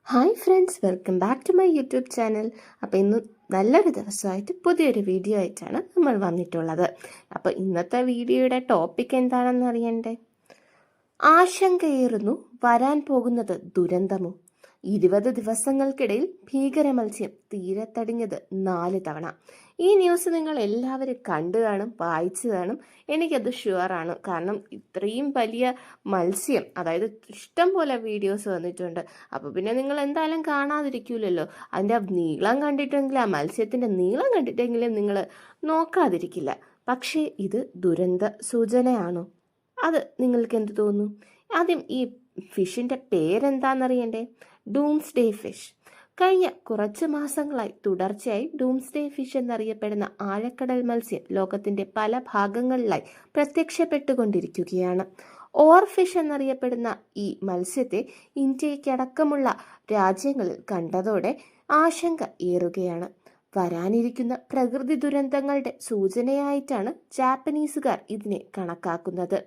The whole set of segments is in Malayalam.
Hi friends, welcome back to my YouTube channel. അപ്പോൾ ഇന്ന് നല്ലൊരു ദിവസമായിട്ട് പുതിയൊരു വീഡിയോ ആയിട്ടാണ് നമ്മൾ വന്നിട്ടുള്ളത്. അപ്പോൾ ഇന്നത്തെ വീഡിയോയുടെ ടോപ്പിക് എന്താണെന്ന് അറിയണ്ടേ? ആശങ്കയേറുന്നു വരാൻ പോകുന്നത് ദുരന്തമോ. 20 ദിവസങ്ങൾക്കിടയിൽ ഭീകര മത്സ്യം തീരത്തടിഞ്ഞത് 4 തവണ. ഈ ന്യൂസ് നിങ്ങൾ എല്ലാവരും കണ്ടു കാണും, വായിച്ചു കാണും. എനിക്കത് ഷുവറാണ്. കാരണം ഇത്രയും വലിയ മത്സ്യം, അതായത് ഇഷ്ടം പോലെ വീഡിയോസ് വന്നിട്ടുണ്ട്. അപ്പോൾ പിന്നെ നിങ്ങൾ എന്തായാലും കാണാതിരിക്കൂലല്ലോ. അതിൻ്റെ നീളം കണ്ടിട്ടെങ്കിലും, ആ മത്സ്യത്തിൻ്റെ നീളം കണ്ടിട്ടെങ്കിലും നിങ്ങൾ നോക്കാതിരിക്കില്ല. പക്ഷേ ഇത് ദുരന്ത സൂചനയാണോ? അത് നിങ്ങൾക്ക് എന്ത് തോന്നുന്നു? ആദ്യം ഈ ഫിഷിൻ്റെ പേരെന്താണെന്നറിയണ്ടേ? Doomsday fish. കഴിഞ്ഞ കുറച്ച് മാസങ്ങളായി തുടർച്ചയായി ഡൂംസ്ഡേ ഫിഷ് എന്നറിയപ്പെടുന്ന ആഴക്കടൽ മത്സ്യം ലോകത്തിന്റെ പല ഭാഗങ്ങളിലായി പ്രത്യക്ഷപ്പെട്ടുകൊണ്ടിരിക്കുകയാണ്. ഓർ ഫിഷ് എന്നറിയപ്പെടുന്ന ഈ മത്സ്യത്തെ ഇന്ത്യക്കടക്കമുള്ള രാജ്യങ്ങളിൽ കണ്ടതോടെ ആശങ്ക ഏറുകയാണ്. വരാനിരിക്കുന്ന പ്രകൃതി ദുരന്തങ്ങളുടെ സൂചനയായിട്ടാണ് ജാപ്പനീസുകാർ ഇതിനെ കണക്കാക്കുന്നത്.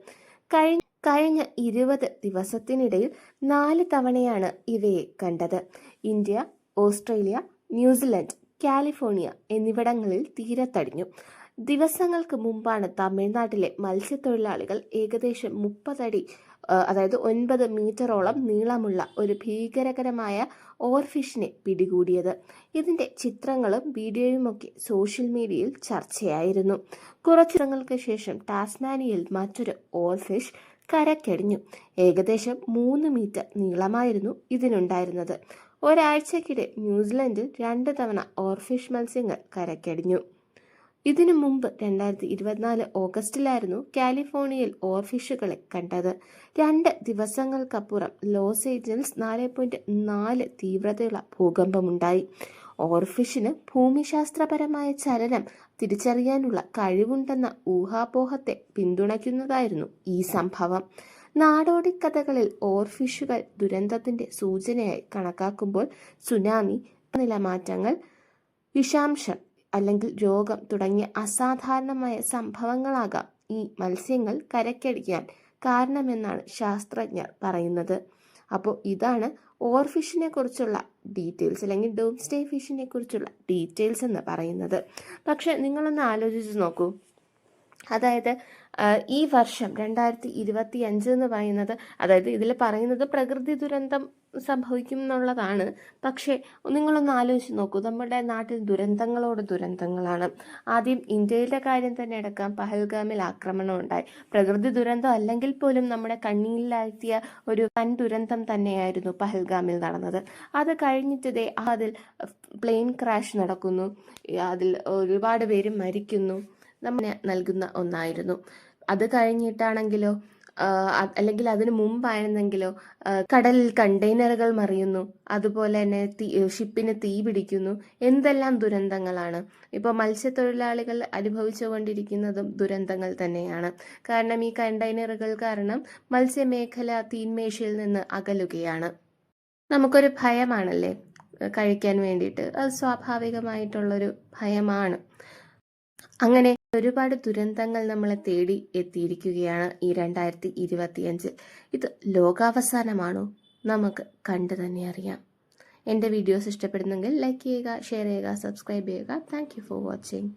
കഴിഞ്ഞ 20 ദിവസത്തിനിടയിൽ 4 തവണയാണ് ഇവയെ കണ്ടത്. ഇന്ത്യ, ഓസ്ട്രേലിയ, ന്യൂസിലൻഡ്, കാലിഫോർണിയ എന്നിവിടങ്ങളിൽ തീരത്തടിഞ്ഞു. ദിവസങ്ങൾക്ക് മുമ്പാണ് തമിഴ്നാട്ടിലെ മത്സ്യത്തൊഴിലാളികൾ ഏകദേശം 30 അടി, അതായത് 9 മീറ്ററോളം നീളമുള്ള ഒരു ഭീകരകരമായ ഓർഫിഷിനെ പിടികൂടിയത്. ഇതിന്റെ ചിത്രങ്ങളും വീഡിയോയുമൊക്കെ സോഷ്യൽ മീഡിയയിൽ ചർച്ചയായിരുന്നു. കുറച്ചു ദിവസങ്ങൾക്ക് ശേഷം ടാസ്മാനിയയിൽ മറ്റൊരു ഓർഫിഷ് കരക്കടിഞ്ഞു. ഏകദേശം 3 മീറ്റർ നീളമായിരുന്നു ഇതിനുണ്ടായിരുന്നത്. ഒരാഴ്ചക്കിടെ ന്യൂസിലൻഡിൽ 2 തവണ ഓർഫിഷ് മത്സ്യങ്ങൾ കരക്കടിഞ്ഞു. ഇതിനു മുമ്പ് 2024 ഓഗസ്റ്റിലായിരുന്നു കാലിഫോർണിയയിൽ ഓർഫിഷുകളെ കണ്ടത്. 2 ദിവസങ്ങൾക്കപ്പുറം ലോസ് ഏഞ്ചൽസ് 4.4 തീവ്രതയുള്ള ഭൂകമ്പമുണ്ടായി. ഓർഫിഷിന് ഭൂമിശാസ്ത്രപരമായ ചലനം തിരിച്ചറിയാനുള്ള കഴിവുണ്ടെന്ന ഊഹാപോഹത്തെ പിന്തുണയ്ക്കുന്നതായിരുന്നു ഈ സംഭവം. നാടോടിക്കഥകളിൽ ഓർഫിഷുകൾ ദുരന്തത്തിന്റെ സൂചനയായി കണക്കാക്കുമ്പോൾ സുനാമി, നിലമാറ്റങ്ങൾ, വിഷാംശം അല്ലെങ്കിൽ രോഗം തുടങ്ങിയ അസാധാരണമായ സംഭവങ്ങളാകാം ഈ മത്സ്യങ്ങൾ കരക്കടിക്കാൻ കാരണമെന്നാണ് ശാസ്ത്രജ്ഞർ പറയുന്നത്. അപ്പോൾ ഇതാണ് ഓർഫിഷിനെ കുറിച്ചുള്ള ഡീറ്റെയിൽസ്, അല്ലെങ്കിൽ ഡൂംസ്ഡേ ഫിഷിനെ കുറിച്ചുള്ള ഡീറ്റെയിൽസ് എന്ന് പറയുന്നത്. പക്ഷെ നിങ്ങളൊന്ന് ആലോചിച്ച് നോക്കൂ. അതായത് ഈ വർഷം 2025 എന്ന് പറയുന്നത്, അതായത് ഇതിൽ പറയുന്നത് പ്രകൃതി ദുരന്തം സംഭവിക്കും എന്നുള്ളതാണ്. പക്ഷേ നിങ്ങളൊന്ന് ആലോചിച്ച് നോക്കൂ, നമ്മുടെ നാട്ടിൽ ദുരന്തങ്ങളോട് ദുരന്തങ്ങളാണ്. ആദ്യം ഇന്ത്യയിലെ കാര്യം തന്നെ എടുക്കാം. പഹൽഗാമിൽ ആക്രമണം ഉണ്ടായി. പ്രകൃതി ദുരന്തം അല്ലെങ്കിൽ പോലും നമ്മുടെ കണ്ണീരിലാഴ്ത്തിയ ഒരു വൻ ദുരന്തം തന്നെയായിരുന്നു പഹൽഗാമിൽ നടന്നത്. അത് കഴിഞ്ഞിട്ട് അതിൽ പ്ലെയിൻ ക്രാഷ് നടക്കുന്നു, അതിൽ ഒരുപാട് പേര് മരിക്കുന്നു. നമ്മെ നൽകുന്ന ഒന്നായിരുന്നു. അത് കഴിഞ്ഞിട്ടാണെങ്കിലോ, അല്ലെങ്കിൽ അതിനു മുമ്പായിരുന്നെങ്കിലോ, കടലിൽ കണ്ടെയ്നറുകൾ മറിയുന്നു, അതുപോലെ തന്നെ ഷിപ്പിന് തീ പിടിക്കുന്നു. എന്തെല്ലാം ദുരന്തങ്ങളാണ്. ഇപ്പോൾ മത്സ്യത്തൊഴിലാളികൾ അനുഭവിച്ചുകൊണ്ടിരിക്കുന്നതും ദുരന്തങ്ങൾ തന്നെയാണ്. കാരണം ഈ കണ്ടെയ്നറുകൾ കാരണം മത്സ്യമേഖല തീന്മേശയിൽ നിന്ന് അകലുകയാണ്. നമുക്കൊരു ഭയമാണല്ലേ കഴിക്കാൻ വേണ്ടിയിട്ട്. അത് സ്വാഭാവികമായിട്ടുള്ളൊരു ഭയമാണ്. അങ്ങനെ ഒരുപാട് ദുരന്തങ്ങൾ നമ്മളെ തേടി എത്തിയിരിക്കുകയാണ് ഈ 2025. ഇത് ലോകാവസാനമാണോ? നമുക്ക് കണ്ടു തന്നെ അറിയാം. എൻ്റെ വീഡിയോസ് ഇഷ്ടപ്പെടുന്നെങ്കിൽ ലൈക്ക് ചെയ്യുക, ഷെയർ ചെയ്യുക, സബ്സ്ക്രൈബ് ചെയ്യുക. Thank you for watching.